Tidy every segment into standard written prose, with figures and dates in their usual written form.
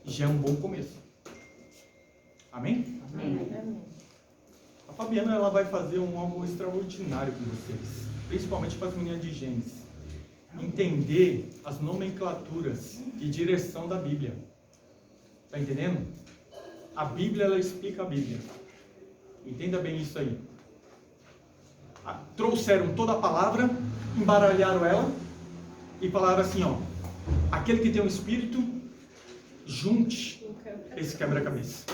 já é um bom começo. Amém? Amém. A Fabiana, ela vai fazer algo extraordinário com vocês, principalmente para as meninas de Gênesis. Entender as nomenclaturas e direção da Bíblia. Está entendendo? A Bíblia, ela explica a Bíblia. Entenda bem isso aí. Trouxeram toda a palavra, embaralharam ela e falaram assim, ó, aquele que tem um espírito, junte esse quebra-cabeça.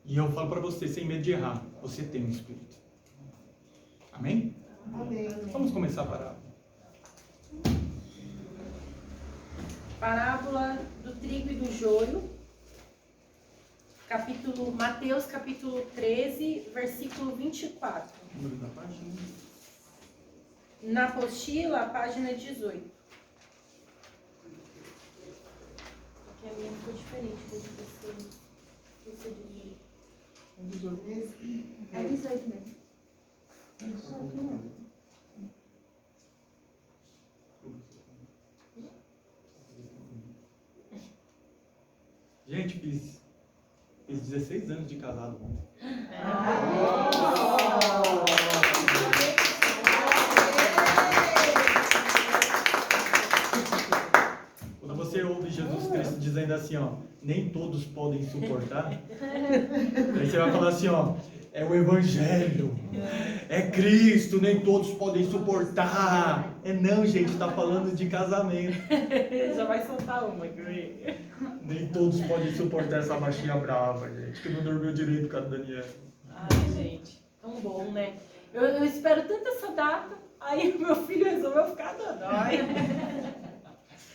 E eu falo para você, sem medo de errar, você tem um espírito. Amém? Amém. Vamos começar a parábola. Parábola do trigo e do joio. Mateus capítulo 13, versículo 24. Número da página. Na apostila, página 18. Porque a minha ficou diferente da de vocês. Isso é 18. É 18 mesmo. Gente, fiz 16 anos de casado ontem. Quando você ouve Jesus Cristo dizendo assim, ó, nem todos podem suportar, aí você vai falar assim, ó, é o Evangelho, é Cristo, nem todos podem suportar. Não, gente, está falando de casamento. Já vai soltar uma, Gray. Nem todos podem suportar essa baixinha brava, gente, que não dormiu direito com a Daniela. Ai, gente, tão bom, né? Eu espero tanto essa data, aí meu filho resolveu ficar dodói.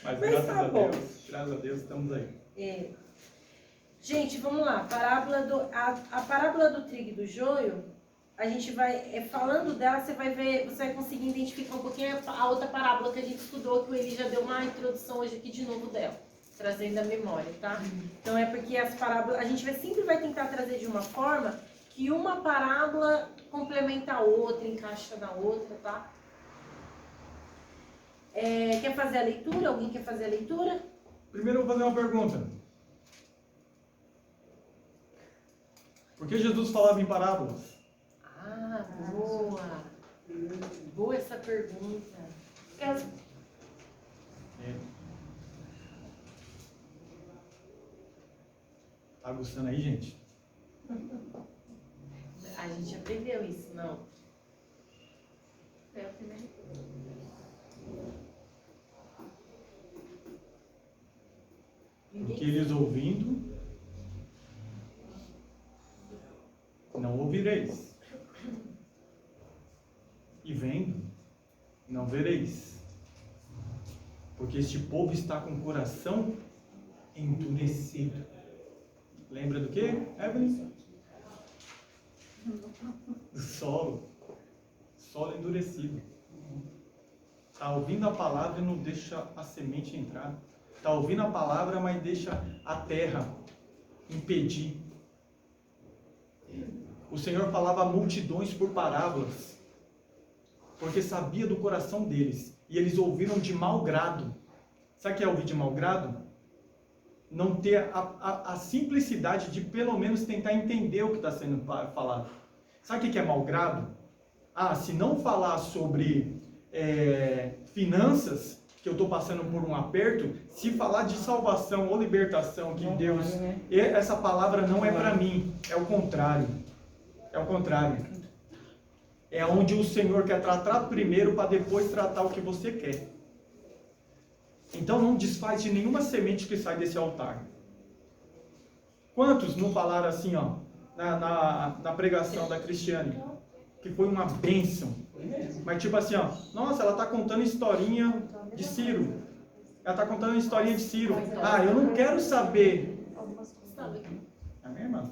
Mas Mas graças tá a bom. graças a Deus, estamos aí. É. Gente, vamos lá. A parábola do trigo e do joio, a gente vai, falando dela, você vai ver, você vai conseguir identificar um pouquinho a outra parábola que a gente estudou, que o Eli já deu uma introdução hoje aqui de novo dela, trazendo a memória, tá? Então é porque as parábolas, a gente sempre vai tentar trazer de uma forma que uma parábola complementa a outra, encaixa na outra, tá? Quer fazer a leitura? Alguém quer fazer a leitura? Primeiro eu vou fazer uma pergunta. Por que Jesus falava em parábolas? Ah, boa! Boa essa pergunta. Tá gostando aí, gente? A gente aprendeu isso, não? É o primeiro. Porque eles ouvindo, não ouvireis. E vendo, não vereis. Porque este povo está com o coração endurecido. Lembra do quê, Evelyn? Do solo. Solo endurecido. Está ouvindo a palavra e não deixa a semente entrar. Está ouvindo a palavra, mas deixa a terra impedir. O Senhor falava a multidões por parábolas, porque sabia do coração deles. E eles ouviram de mau grado. Sabe o que é ouvir de mau grado? Não ter a simplicidade de pelo menos tentar entender o que está sendo falado. Sabe o que é mau grado? Se não falar sobre finanças, que eu estou passando por um aperto, se falar de salvação ou libertação, que Deus... Essa palavra não é para mim, é o contrário. É o contrário. É onde o Senhor quer tratar primeiro para depois tratar o que você quer. Então não desfaz de nenhuma semente que sai desse altar. Quantos não falaram assim, ó, na pregação da Cristiane, que foi uma bênção? Mas tipo assim, ó, nossa, ela está contando historinha de Ciro. Ela está contando historinha de Ciro. Eu não quero saber. Amém, irmão?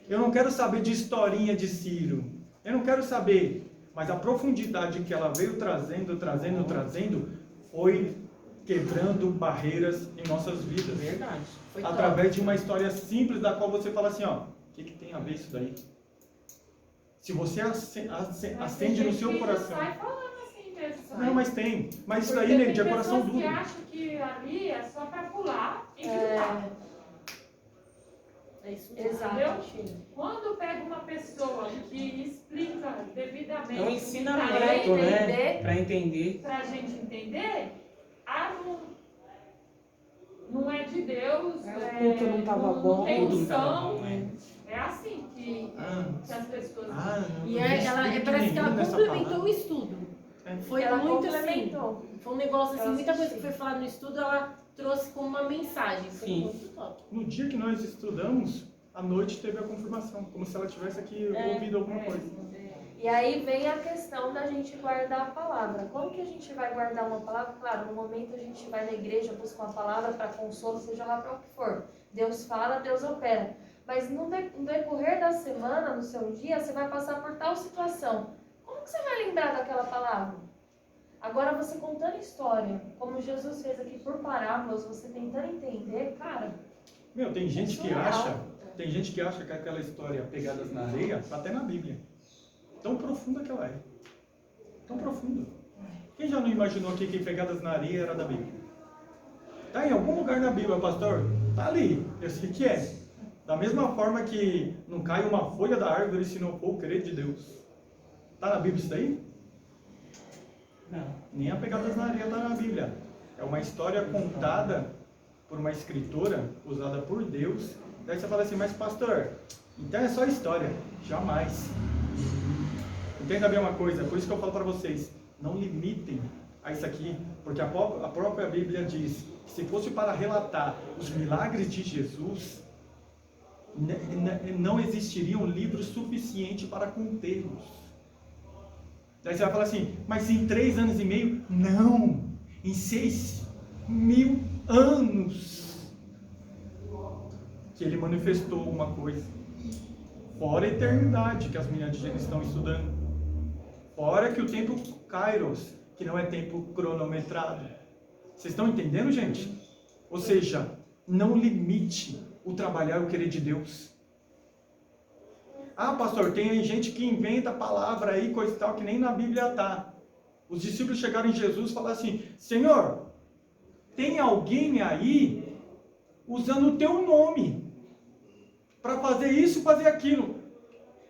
Eu não quero saber de historinha de Ciro. Eu não quero saber. Mas a profundidade que ela veio trazendo, foi quebrando barreiras em nossas vidas. Verdade. Foi Através de uma história simples da qual você fala assim, ó, o que tem a ver isso daí? Se você acende no seu coração. Sai falando assim certeza isso Não, aí. mas tem. Mas isso Porque daí, tem Neide, é coração pessoas que duro. acham que ali é só para pular e gritar. É isso mesmo. Exato. Quando pega uma pessoa que explica devidamente, É um pra ensinamento, né? entender, Para entender. pra gente entender, não é de Deus, O culto não tava bom. não tem Tudo não tava unção. bom, né? É assim que as pessoas. Não E vi ela, espírito parece que ela nenhum nessa complementou palavra. o estudo. É. Foi Ela muito assim. complementou. Foi um negócio assim, Ela muita coisa que assistiu. foi falada no estudo, ela trouxe como uma mensagem. Foi Sim. muito top. No dia que nós estudamos, à noite teve a confirmação, como se ela tivesse aqui ouvido alguma coisa. E aí vem a questão da gente guardar a palavra. Como que a gente vai guardar uma palavra? Claro, no momento a gente vai na igreja, busca uma palavra para consolo, seja lá para o que for. Deus fala, Deus opera. Mas no decorrer da semana, no seu dia, você vai passar por tal situação. Como que você vai lembrar daquela palavra? Agora você contando história, como Jesus fez aqui por parábolas, você tentando entender, cara, Meu, tem gente que surreal. acha que aquela história Pegadas na Areia está até na Bíblia. Tão profunda que ela é. Tão profunda. Quem já não imaginou que Pegadas na Areia era da Bíblia? Tá em algum lugar na Bíblia, pastor? Tá ali. Eu sei que é. Da mesma forma que não cai uma folha da árvore se não for o querer de Deus. Tá na Bíblia isso daí? Não. Nem a Pegadas na Areia está na Bíblia. É uma história contada por uma escritora, usada por Deus. Daí você fala assim, mas pastor, então é só história. Jamais. Entenda bem uma coisa, por isso que eu falo para vocês, não limitem a isso aqui, porque a própria Bíblia diz que se fosse para relatar os milagres de Jesus, não existiriam livros suficientes para contê-los. Daí você vai falar assim, mas em 3 anos e meio? Não! Em 6.000 anos que ele manifestou uma coisa. Fora a eternidade que as meninas de Gênesis estão estudando. Fora que o tempo Kairos, que não é tempo cronometrado. Vocês estão entendendo, gente? Ou seja, não limite o trabalhar e o querer de Deus. Ah, pastor, tem aí gente que inventa palavra aí, coisa e tal, que nem na Bíblia está. Os discípulos chegaram em Jesus e falaram assim, Senhor, tem alguém aí usando o teu nome para fazer isso e fazer aquilo.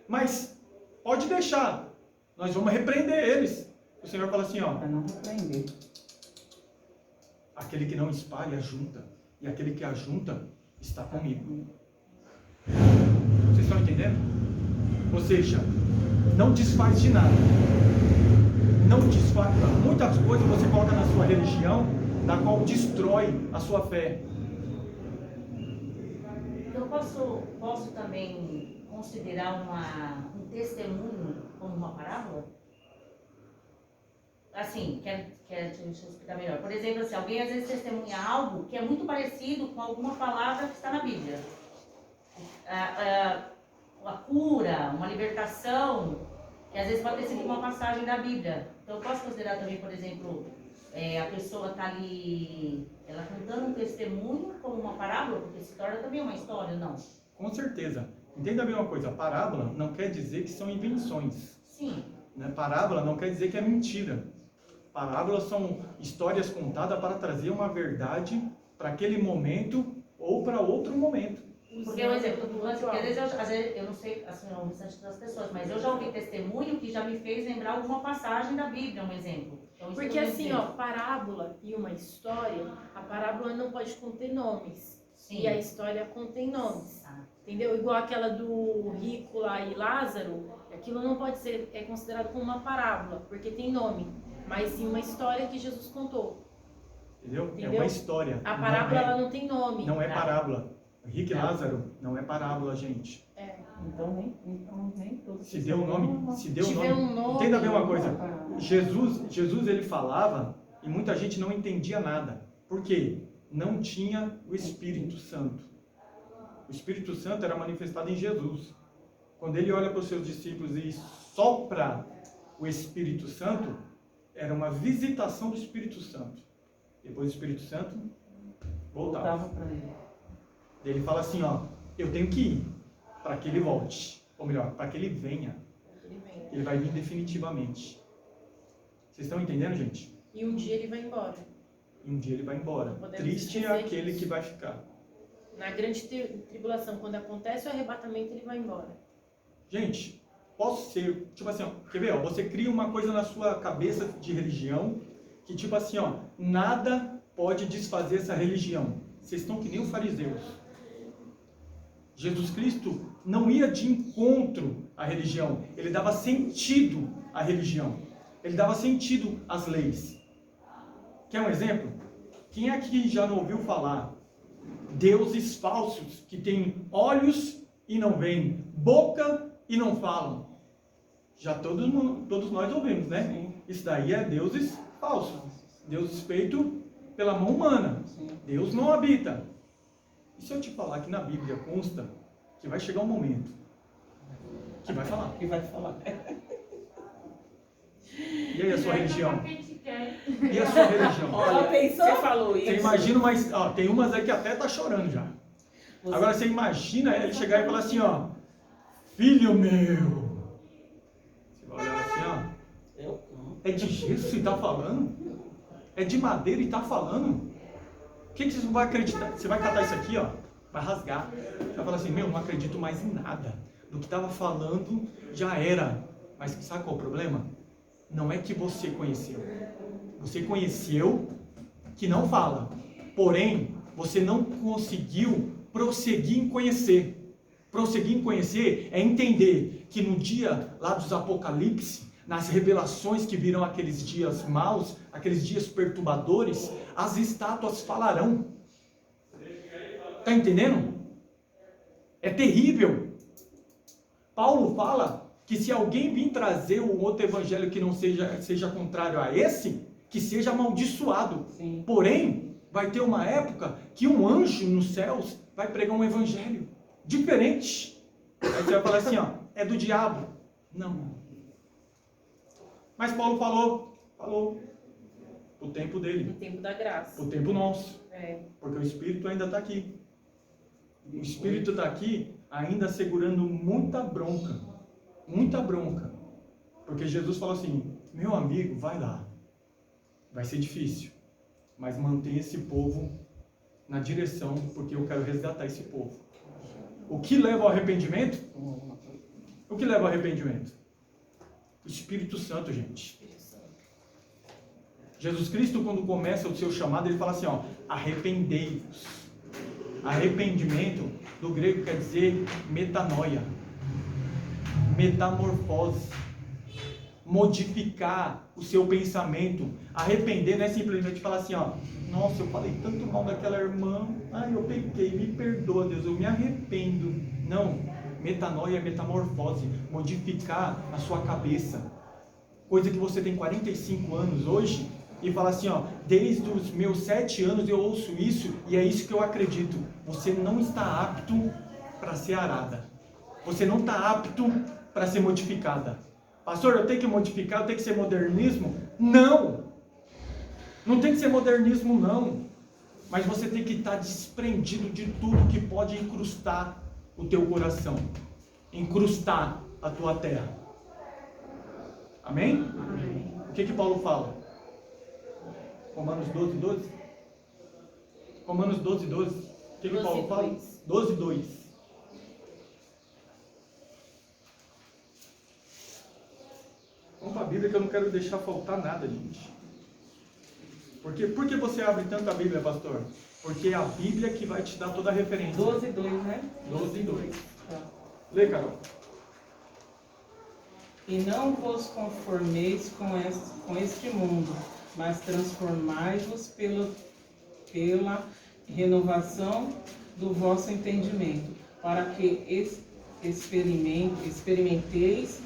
Mas pode deixar, nós vamos repreender eles. O Senhor fala assim, ó, Para não repreender. aquele que não espalha, ajunta. E aquele que ajunta, está comigo. Vocês estão entendendo? Ou seja, não desfaz de nada. Não desfaz. Muitas coisas você coloca na sua religião, da qual destrói a sua fé. Eu posso também considerar um testemunho como uma parábola? Assim, deixa eu explicar melhor. Por exemplo, assim, alguém às vezes testemunha algo que é muito parecido com alguma palavra que está na Bíblia. A cura, uma libertação, que às vezes pode ter sido uma passagem da Bíblia. Então eu posso considerar também, por exemplo, a pessoa está ali, ela contando um testemunho como uma parábola, porque se torna também uma história, não? Com certeza. Entenda bem uma coisa, parábola não quer dizer que são invenções. Sim. Né? Parábola não quer dizer que é mentira. Parábolas são histórias contadas para trazer uma verdade para aquele momento ou para outro momento. Porque, por exemplo, porque às vezes eu não sei assim, o restante das pessoas, mas eu já ouvi testemunho que já me fez lembrar alguma passagem da Bíblia, um exemplo. Então, isso Porque que eu assim, dizer. ó, parábola e uma história, a parábola não pode conter nomes. Sim. E a história contém nomes. Ah, Entendeu? Igual aquela do rico lá e Lázaro, aquilo não pode ser considerado como uma parábola, porque tem nome. Mas sim uma história que Jesus contou. Entendeu? É Entendeu? uma história. A parábola não ela não tem nome. não é Tá. parábola. Rick e Tá. Lázaro não é parábola, gente. Então nem tudo. Se deu o nome, se deu o Tiver nome. um nome. Entenda bem uma coisa. Jesus ele falava e muita gente não entendia nada. Por quê? Não tinha o Espírito Santo. O Espírito Santo era manifestado em Jesus. Quando ele olha para os seus discípulos e sopra o Espírito Santo, era uma visitação do Espírito Santo. Depois o Espírito Santo voltava. Para ele. Ele fala assim, ó, eu tenho que ir para que ele volte. Ou melhor, para que ele venha. Ele vem. Ele vai vir definitivamente. Vocês estão entendendo, gente? E um dia ele vai embora. E um dia ele vai embora. Não podemos Triste é esquecer aquele disso. que vai ficar. Na grande tribulação, quando acontece o arrebatamento, ele vai embora. Gente, posso ser, tipo assim, ó, quer ver, ó, você cria uma coisa na sua cabeça de religião, que tipo assim, ó, nada pode desfazer essa religião. Vocês estão que nem os fariseus. Jesus Cristo não ia de encontro à religião, ele dava sentido à religião. Ele dava sentido às leis. Quer um exemplo? Quem aqui já não ouviu falar deuses falsos que têm olhos e não veem, boca e não falam? Já todos nós ouvimos, né? Sim. Isso daí é deuses falsos. Deuses feitos pela mão humana. Sim. Deus não habita. E se eu te falar que na Bíblia consta que vai chegar um momento que vai falar? Que vai falar. E aí a sua religião? Quem te quer. E a sua religião? Olha, pensou? você falou isso. Você imagina, mas ó, tem umas aí que até tá chorando já. Você- Agora você imagina ele chegar e falar assim, ó, filho meu. Você vai olhar assim, ó, Eu não. é de gesso e tá falando? É de madeira e tá falando? O que você vai acreditar? Você vai catar isso aqui, ó, vai rasgar. Você vai falar assim, meu, não acredito mais em nada. Do que tava falando já era. Mas sabe qual é o problema? Não é que você conheceu. Você conheceu que não fala. Porém, você não conseguiu prosseguir em conhecer. Prosseguir em conhecer é entender que no dia lá dos Apocalipse, nas revelações que virão aqueles dias maus, aqueles dias perturbadores, as estátuas falarão. Está entendendo? É terrível. Paulo fala que se alguém vir trazer um outro evangelho que não seja contrário a esse, que seja amaldiçoado. Sim. Porém, vai ter uma época que um anjo nos céus vai pregar um evangelho diferente. Aí você vai falar assim, ó, é do diabo. Não. Mas Paulo falou o tempo dele, No tempo da graça. o tempo nosso, É. porque o Espírito ainda está aqui. O Espírito está aqui ainda segurando muita bronca, porque Jesus falou assim, meu amigo, vai lá, vai ser difícil, mas mantenha esse povo na direção, porque eu quero resgatar esse povo. O que leva ao arrependimento? O que leva ao arrependimento? O Espírito Santo, gente. Jesus Cristo, quando começa o seu chamado, ele fala assim, ó, arrependei-vos. Arrependimento, do grego quer dizer metanoia, metamorfose, modificar o seu pensamento. Arrepender não é simplesmente falar assim, ó, nossa, eu falei tanto mal daquela irmã, ai, eu pequei, me perdoa, Deus, eu me arrependo. Não, metanoia é metamorfose, modificar a sua cabeça. Coisa que você tem 45 anos hoje e fala assim, ó, desde os meus 7 anos eu ouço isso e é isso que eu acredito. Você não está apto para ser arada. Você não está apto para ser modificada. Pastor, eu tenho que modificar, eu tenho que ser modernismo? Não! Não tem que ser modernismo, não. Mas você tem que estar desprendido de tudo que pode incrustar o teu coração. Incrustar a tua terra. Amém? Amém. O que Paulo fala? Romanos 12, 12? Romanos 12, 12. O que Paulo fala? 12, 2. Vamos para a Bíblia que eu não quero deixar faltar nada, gente. Por que você abre tanto a Bíblia, pastor? Porque é a Bíblia que vai te dar toda a referência. 12:2, né? 12, 2. Tá. Lê, Carol. E não vos conformeis com este mundo, mas transformai-vos pela renovação do vosso entendimento, para que experimenteis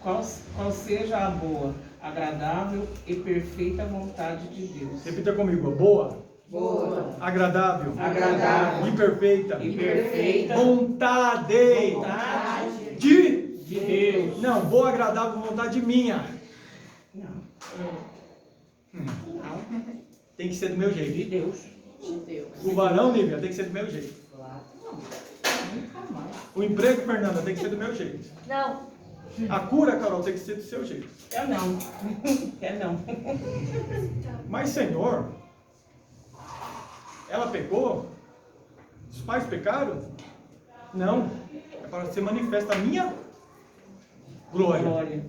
qual seja a boa, agradável e perfeita vontade de Deus. Repita comigo. Boa, Boa, agradável, agradável e perfeita, e perfeita vontade vontade de... de Deus. Não, boa, agradável, vontade minha. Não, Tem que ser do meu de jeito. Deus. De Deus. O varão, Lívia, tem que ser do meu jeito. Nunca mais. O emprego, Fernanda, tem que ser do meu jeito. Não, A cura, Carol, tem que ser do seu jeito. É não. É não. Mas, Senhor, ela pecou? Os pais pecaram? Não. É para ser manifesta a minha glória. Glória.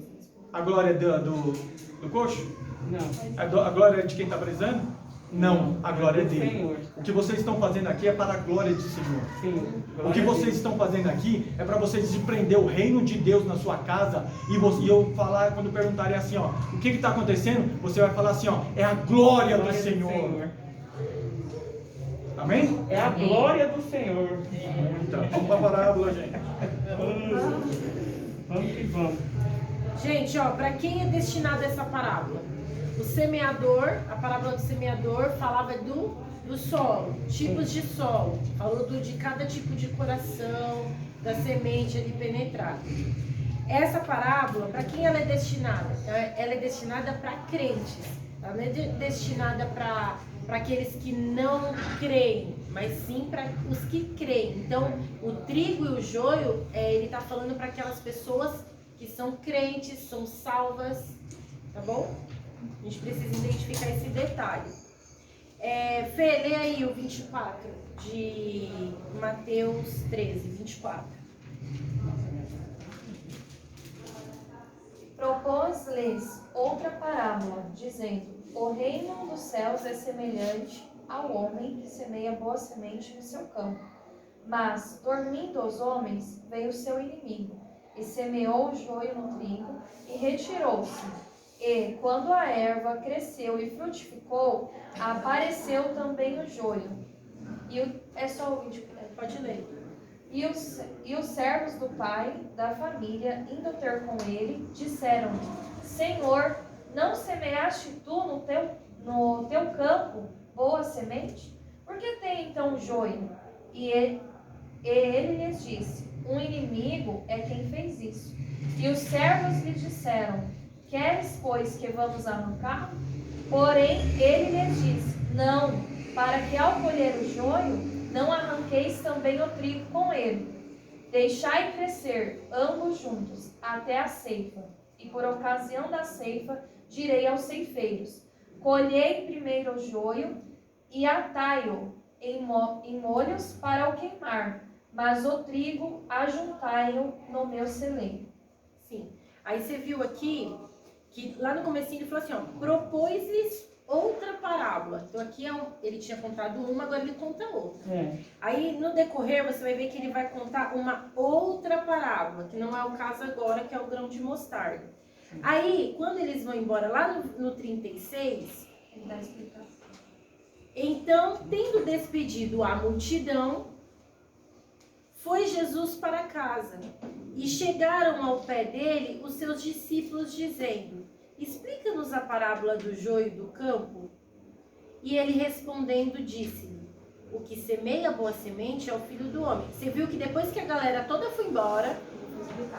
A glória do coxo? Não. A glória de quem está precisando? Não. A glória é Do dele. Senhor. O que vocês estão fazendo aqui é para a glória do Senhor. Sim. O que vocês estão fazendo aqui é para vocês desprender o reino de Deus na sua casa. E eu falar, quando perguntarem assim, ó, o que está acontecendo? Você vai falar assim, ó, é a glória do Senhor. Amém? É a glória do Senhor. Então, vamos para a parábola, gente. Vamos que vamos. Gente, ó, para quem é destinada essa parábola? O semeador, a parábola do semeador falava do solo, tipos de solo, falou de cada tipo de coração, da semente ali penetrada. Essa parábola, para quem ela é destinada? Ela é destinada para crentes, ela não é destinada para aqueles que não creem, mas sim para os que creem. Então, o trigo e o joio, ele está falando para aquelas pessoas que são crentes, são salvas, tá bom? A gente precisa identificar esse detalhe. Fê, lê aí o 24 de Mateus 13, 24. Propôs-lhes outra parábola, dizendo: O reino dos céus é semelhante ao homem que semeia boa semente no seu campo. Mas, dormindo os homens, veio o seu inimigo, e semeou o joio no trigo, e retirou-se. E, quando a erva cresceu e frutificou, apareceu também o joio. É só o 24. Pode ler. E os servos do pai da família, indo ter com ele, disseram-lhe: Senhor, não semeaste tu no teu campo boa semente? Por que tem então joio? E ele lhes disse: Um inimigo é quem fez isso. E os servos lhe disseram: Queres, pois, que vamos arrancar? Porém, ele lhes disse: Não, para que ao colher o joio, não arranqueis também o trigo com ele. Deixai crescer ambos juntos até a ceifa. E por ocasião da ceifa, direi aos ceifeiros: Colhei primeiro o joio e atai-o em molhos para o queimar, mas o trigo ajuntai-o no meu celeiro. Sim. Aí você viu aqui que lá no comecinho ele falou assim, ó, propôs-lhes outra parábola. Então aqui ele tinha contado uma, agora ele conta outra. Aí no decorrer você vai ver que ele vai contar uma outra parábola, que não é o caso agora, que é o grão de mostarda. Aí, quando eles vão embora lá no 36, ele dá a explicação. Então, tendo despedido a multidão, foi Jesus para casa. E chegaram ao pé dele os seus discípulos, dizendo: Explica-nos a parábola do joio do campo. E ele respondendo disse-lhe: O que semeia boa semente é o Filho do Homem. Você viu que depois que a galera toda foi embora,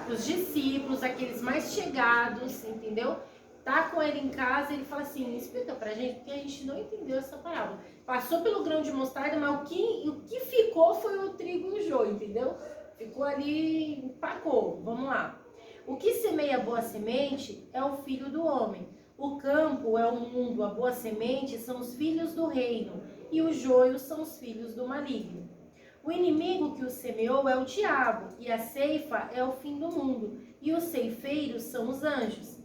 os discípulos, aqueles mais chegados, entendeu? Tá com ele em casa, ele fala assim: explica pra gente, porque a gente não entendeu essa parábola. Passou pelo grão de mostarda, mas o que ficou foi o trigo e o joio, entendeu? Ficou ali, empacou. Vamos lá. O que semeia boa semente é o Filho do Homem. O campo é o mundo, a boa semente são os filhos do reino, e o joio são os filhos do maligno. O inimigo que o semeou é o diabo, e a ceifa é o fim do mundo, e os ceifeiros são os anjos.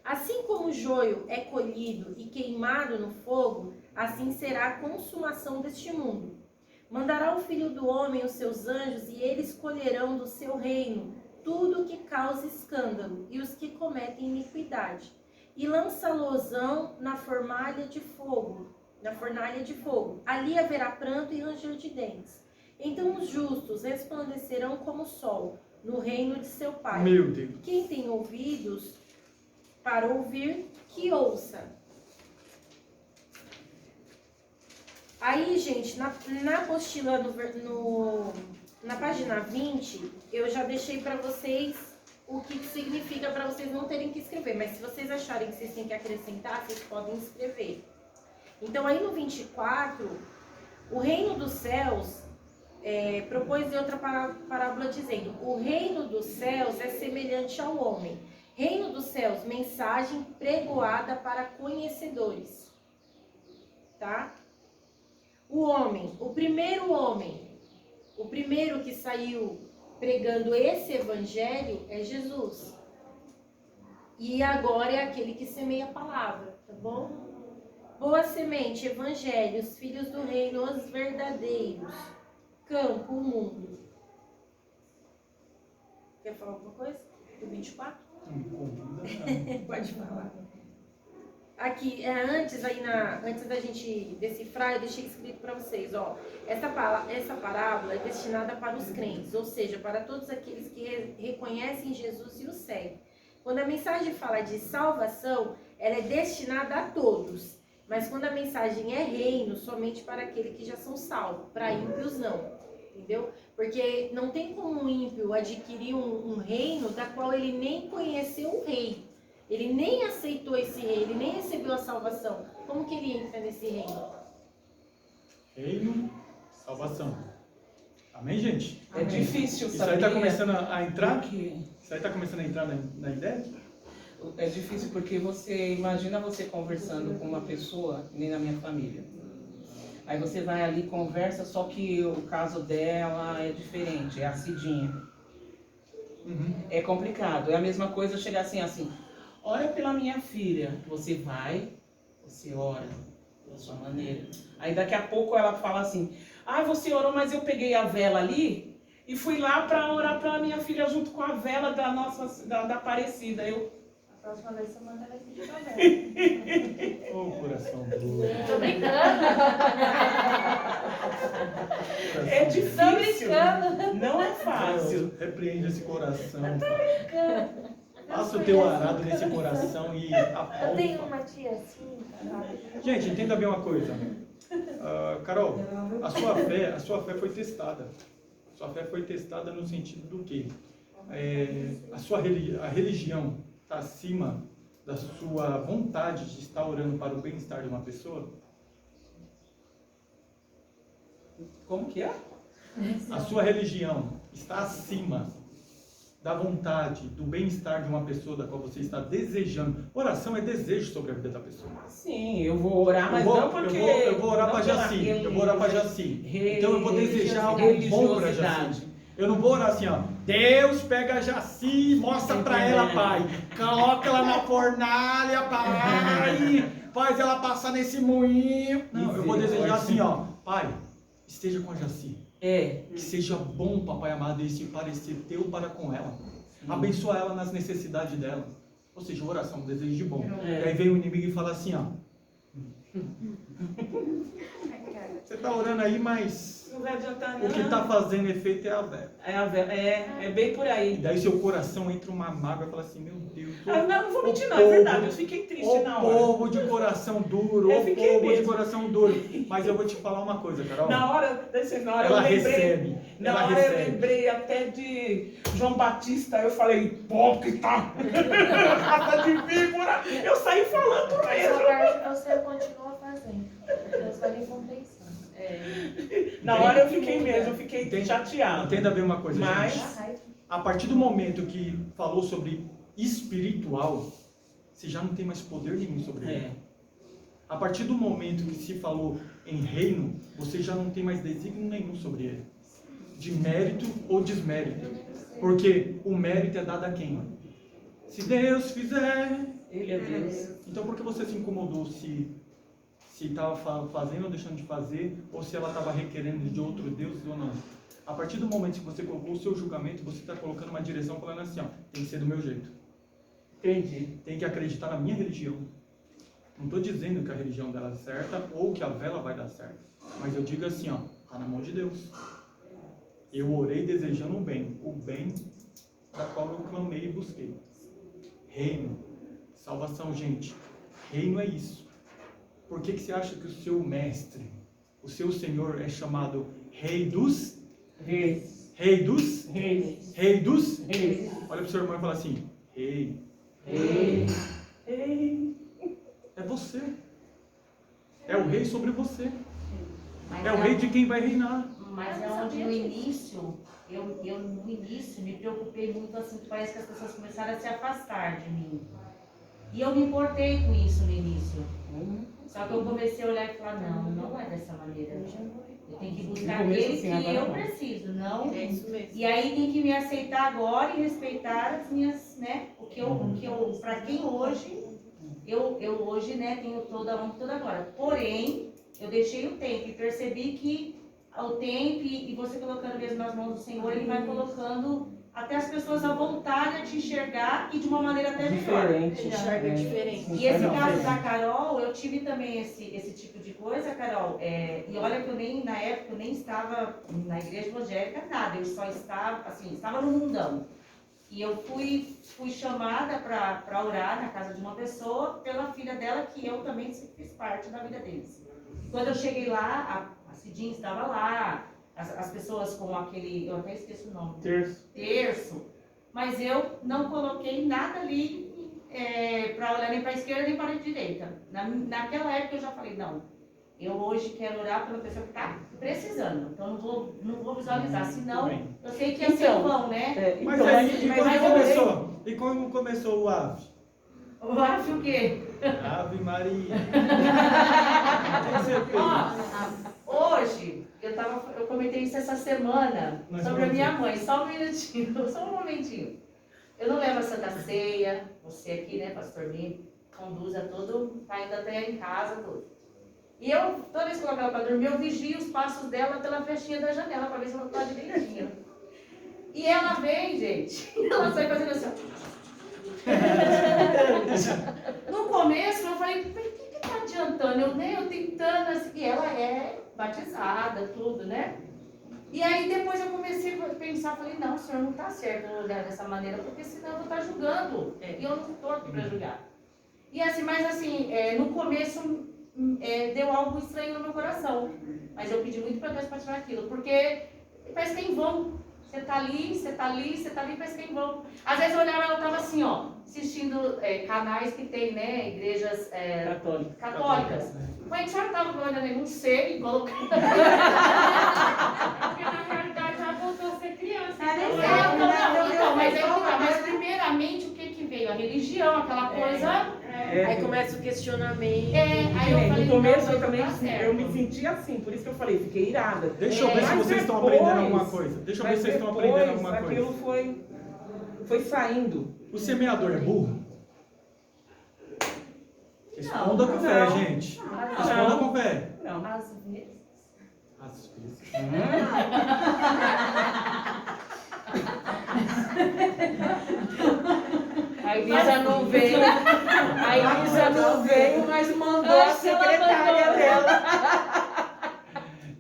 Assim como o joio é colhido e queimado no fogo, assim será a consumação deste mundo. Mandará o Filho do Homem os seus anjos, e eles colherão do seu reino tudo que causa escândalo e os que cometem iniquidade, e lançá-los-ão na fornalha de fogo. Ali haverá pranto e ranger de dentes. Então os justos resplandecerão como o sol no reino de seu Pai. Meu Deus. Quem tem ouvidos para ouvir, que ouça. Aí, gente, na apostila, na página 20, eu já deixei para vocês o que significa, para vocês não terem que escrever. Mas se vocês acharem que vocês têm que acrescentar, vocês podem escrever. Então, aí no 24, o reino dos céus propôs outra parábola dizendo: o reino dos céus é semelhante ao homem. Reino dos céus, mensagem pregoada para conhecedores. Tá? O primeiro que saiu pregando esse evangelho é Jesus. E agora é aquele que semeia a palavra, tá bom? Boa semente, evangelho, os filhos do reino, os verdadeiros. Campo, o mundo. Quer falar alguma coisa? Do 24? Pode falar. Aqui, antes da gente decifrar, eu deixei escrito para vocês, ó. Essa parábola é destinada para os crentes, ou seja, para todos aqueles que reconhecem Jesus e o seguem. Quando a mensagem fala de salvação, ela é destinada a todos. Mas quando a mensagem é reino, somente para aqueles que já são salvos. Para ímpios, não. Entendeu? Porque não tem como um ímpio adquirir um reino da qual ele nem conheceu o rei. Ele nem aceitou esse rei, ele nem recebeu a salvação. Como que ele entra nesse reino? Reino, salvação. Amém, gente? É difícil Isso saber. aí está começando a entrar? Porque Isso aí está começando a entrar na ideia? é difícil porque imagina você conversando com uma pessoa, nem na minha família. Aí você vai ali, conversa, só que o caso dela é diferente, é a Cidinha. Uhum. É complicado. É a mesma coisa chegar assim, ora pela minha filha. Você vai, você ora da sua maneira. Aí daqui a pouco ela fala assim, você orou, mas eu peguei a vela ali e fui lá para orar pela minha filha junto com a vela da Aparecida. A próxima vez você manda ela pedir pra ver. Ô, coração duro. Tô brincando. É Tô difícil. brincando. Não é fácil. Repreende esse coração. Brincando. Passa o teu arado nesse coração e Eu tenho aponta. uma tia assim, cara. Gente, entenda bem uma coisa. Carol, a sua fé foi testada. A sua fé foi testada no sentido do quê? A religião está acima da sua vontade de estar orando para o bem-estar de uma pessoa? Como que é? A sua religião está acima da vontade, do bem-estar de uma pessoa da qual você está desejando. Oração é desejo sobre a vida da pessoa. Sim, eu vou orar, mas não porque... Eu vou orar não para pela Jaci. Eu vou orar para Jaci. Então eu vou desejar algo bom para Jaci. religiosidade. Eu não vou orar assim, ó. Deus pega a Jaci, mostra para ela, pai. Coloca ela na fornalha, pai. Faz ela passar nesse moinho. Não, eu vou desejar assim, ó. Pai, esteja com a Jaci. Que seja bom, papai amado, esse parecer teu para com ela. Abençoa ela nas necessidades dela. Ou seja, oração, um desejo de bom. E aí vem o inimigo e fala assim, ó. Você está orando aí, mas Não vai adiantar o nada. que está fazendo efeito é a vela. É bem por E aí. daí seu coração entra uma mágoa e fala assim, meu Deus. Não vou mentir não, é verdade. Eu fiquei triste na hora. Povo de coração duro, Eu o fiquei povo de mesmo. coração duro. Mas eu vou te falar uma coisa, Carol. Na hora ela eu lembrei. recebe. Na Ela hora eu recebe. lembrei até de João Batista. Eu falei, hipócrita! Raça de víbora! Eu saí falando Essa mesmo. parte você continua fazendo. Deus vai recompensando. Na hora eu fiquei mesmo, eu fiquei Entende? chateado. Entenda bem uma coisa, Mas- gente. A partir do momento que falou sobre espiritual, você já não tem mais poder nenhum sobre ele. A partir do momento que se falou em reino, você já não tem mais desígnio nenhum sobre ele. De mérito ou desmérito. Porque o mérito é dado a quem? Se Deus fizer... Ele é Deus. Então por que você se incomodou se estava fazendo ou deixando de fazer, ou se ela estava requerendo de outro Deus ou não? A partir do momento que você colocou o seu julgamento, você está colocando uma direção falando assim, ó, tem que ser do meu jeito. Entendi. Tem que acreditar na minha religião. Não estou dizendo que a religião dela é certa ou que a vela vai dar certo. Mas eu digo assim, ó, está na mão de Deus. Eu orei desejando o bem da qual eu clamei e busquei. Reino, salvação, gente. Reino é isso. Por que você acha que o seu mestre, o seu Senhor é chamado Rei dos? Reis. Rei dos? Reis. Rei dos? Reis. Olha para o seu irmão e fala assim, Rei. Ei. É você. É o rei sobre você. É o rei de quem vai reinar. Mas Eu é não onde sabia no disso. início, eu no início me preocupei muito assim, que parece que as pessoas começaram a se afastar de mim. E eu me importei com isso no início. Só que eu comecei a olhar e falar, não é dessa maneira. Eu tenho que buscar No começo, aquele assim, que agora eu não. preciso, não. É isso mesmo. E aí tem que me aceitar agora e respeitar as minhas, né? Para quem hoje, eu hoje, né, tenho toda a honra, toda a glória. Porém, eu deixei o tempo e percebi que ao tempo e você colocando mesmo nas mãos do Senhor, Ele vai colocando até as pessoas à vontade a te enxergar e de uma maneira até melhor. Diferente. Enxerga É. diferente. E esse Não, caso sim. da Carol, eu tive também esse tipo de coisa, Carol. E olha que eu nem, na época, eu nem estava na igreja evangélica, nada. Eu só estava, assim, estava no mundão. E eu fui chamada para orar na casa de uma pessoa pela filha dela, que eu também fiz parte da vida deles. Quando eu cheguei lá, a Cidinha estava lá, as pessoas com aquele, eu até esqueço o nome, terço, mas eu não coloquei nada ali para olhar nem para a esquerda nem para a direita. Naquela época eu já falei, não, eu hoje quero orar pela pessoa que está precisando, então não vou visualizar, senão eu sei que é Então, sem vão, né? Mas Então, aí, mas eu começou? E quando começou o ave? Eu acho o quê? Ave Maria. Tem certeza? Ó, hoje, eu comentei isso essa semana Nós sobre a vamos minha ver. mãe, só um minutinho, só um momentinho. Eu não levo a Santa Ceia, você aqui, né, pastor Nino, conduza tudo, tá indo até em casa, tudo. E eu, toda vez que eu coloco ela para dormir, eu vigio os passos dela pela frestinha da janela, para ver se ela está direitinho. E ela vem, gente, ela sai fazendo assim, ó. No começo eu falei, mas o que tá adiantando? Eu tentando assim, e ela é batizada, tudo, né? E aí depois eu comecei a pensar, falei, não, o senhor não tá certo eu olhar dessa maneira, porque senão eu vou estar julgando. E eu não estou aqui para julgar. E assim, mas assim, no começo deu algo estranho no meu coração. Mas eu pedi muito para Deus para tirar aquilo, porque parece que é em vão. Você tá ali, parece que é em vão. Às vezes eu olhava, ela tava assim, ó, assistindo canais que tem, né, igrejas católicas. Mas a senhora tava olhando aí, não sei, colocando. Porque na realidade já voltou a ser criança. Mas primeiramente o que veio? A religião, aquela coisa. Aí começa o questionamento. Aí eu falei, no começo não, eu também tá certo. eu me senti assim, por isso que eu falei, fiquei irada. Deixa eu ver se Mas vocês estão depois- aprendendo alguma coisa. Deixa eu ver se vocês estão aprendendo alguma aquilo coisa. foi saindo. O semeador é burro? Responda com fé, não. gente. Responda com fé. Não. Às vezes. Às vezes. A Elisa não veio. A Elisa não veio, mas mandou a secretária dela.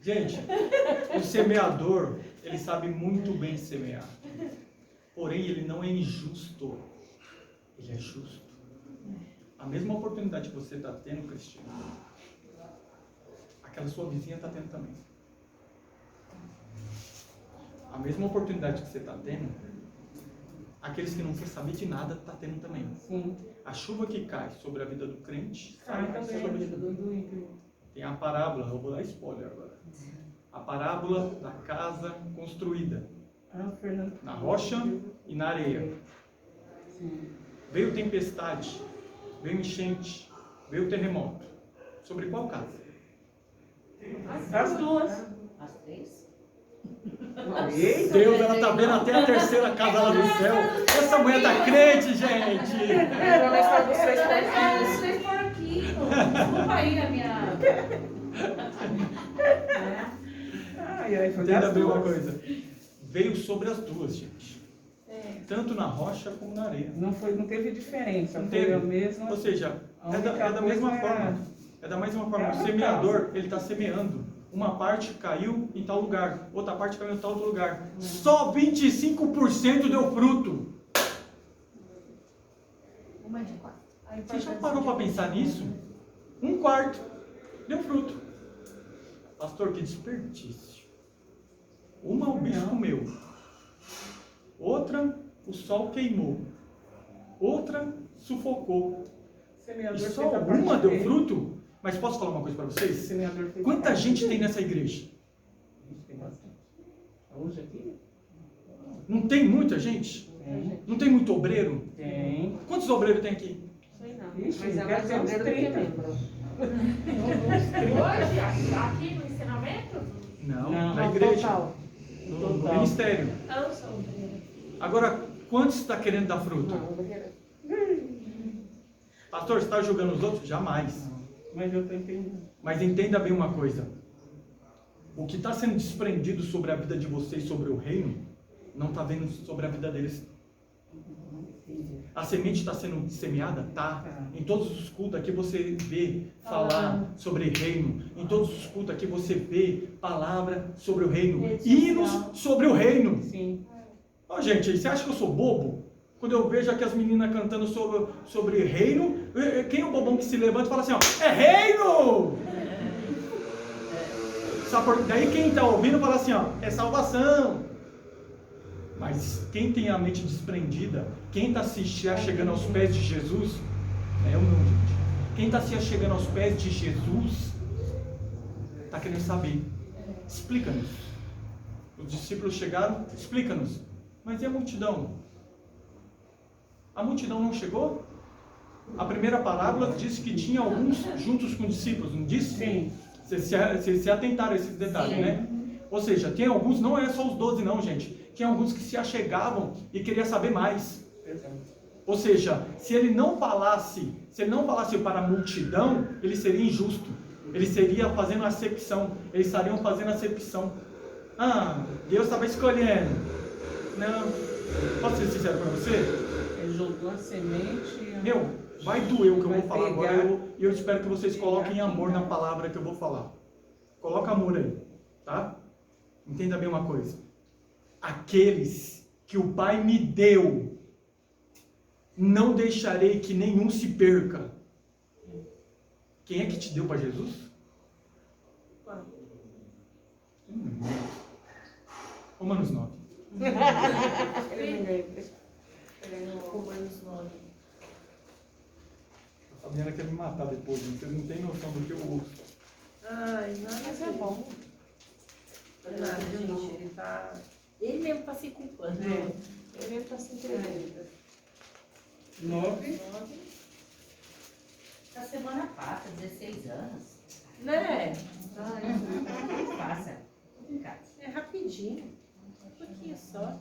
Gente, o semeador, ele sabe muito bem semear. Porém, ele não é injusto. Ele é justo. A mesma oportunidade que você está tendo, Cristiano, aquela sua vizinha está tendo também. A mesma oportunidade que você está tendo, aqueles que não querem saber de nada está tendo também. Sim. A chuva que cai sobre a vida do crente, Cai cai também. sobre a vida do ímpio. Tem a parábola, eu vou dar spoiler agora. A parábola da casa construída Fernando. na rocha e na areia. Sim. Veio tempestade, veio enchente, veio terremoto. Sobre qual casa? As duas. Às 3? Eita. Deus, ela tá vendo até a terceira casa lá do céu. Essa mulher tá crente, gente. Entrou na história dos três porquinhos. Os 3 porquinhos. Desculpa aí a minha. Ai, foi Entenda das bem uma duas. coisa. Veio sobre as duas, gente. Tanto na rocha como na areia. Não teve diferença. Não Foi teve. a mesma. Ou seja, A é da única mesma coisa forma. É da mesma forma. é O uma semeador, ele está semeando. Uma parte caiu em tal lugar, outra parte caiu em tal outro lugar. Só 25% deu fruto. Uma de 4. Você já parou para pensar nisso? 1/4 deu fruto. Pastor, que desperdício. Uma o bicho comeu. Outra o sol queimou. Outra sufocou. E Semeador só fez a parte uma deu dele. fruto? Mas posso falar uma coisa para vocês? Semeador fez a Quanta parte gente dele. tem nessa igreja? Tem bastante. Hoje aqui? Não tem muita gente? Tem. Não tem muito obreiro? Tem. Quantos obreiros tem aqui? Sei não. Ixi, Mas é quer mais dizer, uns obreiro do que 30. membro. Hoje, aqui no ensinamento, Não, Não, na No igreja. total. No Total. ministério. Eu não sou obreira. Agora, quantos está querendo dar fruto? Não, obreira. Pastor, você está julgando os outros? Jamais. Mas eu tô entendendo. Mas entenda bem uma coisa. O que está sendo desprendido sobre a vida de vocês, sobre o reino, não está vendo sobre a vida deles. A semente está sendo semeada? Tá. Em todos os cultos aqui você vê falar sobre reino. Em todos os cultos aqui você vê palavra sobre o reino. Hinos sobre o reino. Sim. Ó, gente, você acha que eu sou bobo? Quando eu vejo aqui as meninas cantando sobre reino, quem é o bobão que se levanta e fala assim, ó, é reino! Daí quem está ouvindo fala assim, ó, é salvação. Mas quem tem a mente desprendida, quem está se chegando aos pés de Jesus, eu não, gente. Quem está se chegando aos pés de Jesus, está querendo saber. Explica-nos. Os discípulos chegaram, explica-nos. Mas e a multidão? A multidão não chegou? A primeira parábola disse que tinha alguns juntos com os discípulos, não disse? Sim. Vocês se atentaram a esses detalhes, né? Ou seja, tem alguns, não é só os 12 não, gente. Tinha alguns que se achegavam e queriam saber mais. Ou seja, se ele não falasse para a multidão, ele seria injusto. Ele seria fazendo acepção. Eles estariam fazendo acepção. Ah, Deus estava escolhendo. Não. Posso ser sincero para você? Ele jogou a semente. Meu, vai doer o que eu Vai vou falar pegar. agora. E eu espero que vocês coloquem amor na palavra que eu vou falar. Coloca amor aí, tá? Entenda bem uma coisa. Aqueles que o Pai me deu, não deixarei que nenhum se perca. Quem é que te deu para Jesus? Romanos 9. Romanos 9. A Fabiana quer me matar depois, gente. Vocês não têm noção do que eu ouço. Ai, nada. Mas é bom. Nada, gente. Ele tá... Ele mesmo está se culpando. Ele está se entregando. 9. Essa semana passa, 16 anos. Né? Passa. É rapidinho. Um pouquinho só.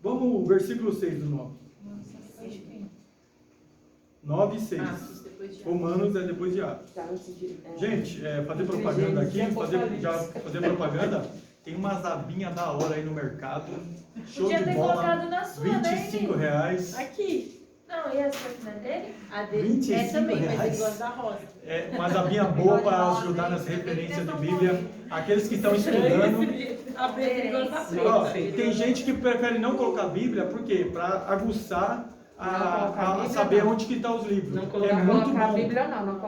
Vamos, versículo 6 do 9. 9 e 6. Atos, depois de Romanos é depois de Atos. Gente, fazer propaganda aqui, fazer propaganda, tem umas abinhas da hora aí no mercado. Show Podia de ter bola. colocado na sua, né, R$25. Aqui. Não, e essa aqui não é dele? A dele 25 é também, mas reais. ele gosta da rosa. Umas abinhas boas para ajudar nas referências de Bíblia. Aqueles que estão estudando. A dele gosta da Ó, preta. tem gente que prefere não colocar Bíblia, por quê? Para aguçar Não colocar a a Bíblia, saber não. onde que estão os livros. Não É colocar muito Colocar a bom. Bíblia não